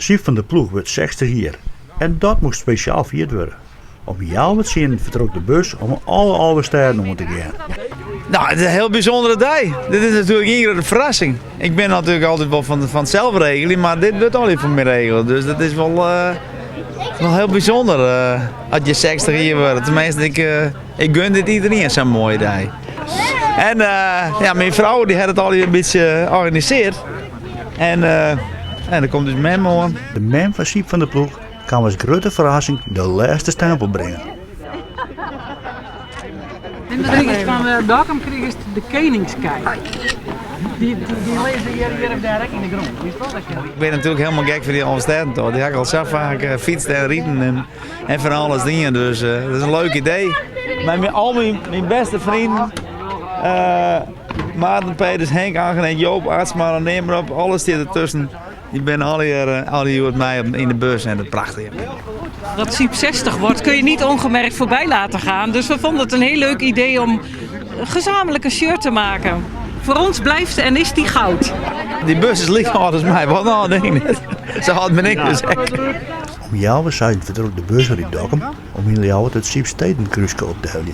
Siep van de ploeg wordt 60 jaar. En dat moest speciaal vierd worden. Om jou het zien vertrok de bus om alle oude steden om te gaan. Nou, het is een heel bijzondere dag. Dit is natuurlijk een verrassing. Ik ben natuurlijk altijd wel van het zelf regelen, maar dit wordt al even voor mij regelen. Dus dat is wel heel bijzonder als je 60 jaar wordt. Tenminste, ik gun dit iedereen zo'n mooie dag. En ja, mijn vrouw die had het al een beetje georganiseerd. En dan komt dus mem aan. De mem van Siep van de ploeg kan als grote verrassing de laatste stempel brengen. En de ding is van Dokkum kreeg is de Koningskei. Die lezen hier of daar in de grond. Ik ben natuurlijk helemaal gek voor die Amsterdam. Die heb ik al zo vaak fietsen en rieten en van alles dingen. Dus dat is een leuk idee. Maar al mijn beste vrienden, Maarten, Peters, Henk, Agnes, Joop, Artsma, neem maar op, alles zit ertussen. Die ben al hier met mij in de bus en dat is prachtig. Dat Siep 60 wordt kun je niet ongemerkt voorbij laten gaan. Dus we vonden het een heel leuk idee om gezamenlijk een shirt te maken. Voor ons blijft en is die goud. Die bus is licht als mij, wat nou denk ik. Zo had men ik gezegd. Om jou zijn vertrok de bus uit Dokkum om jullie jou het Siep Stedenkruiske op te houden.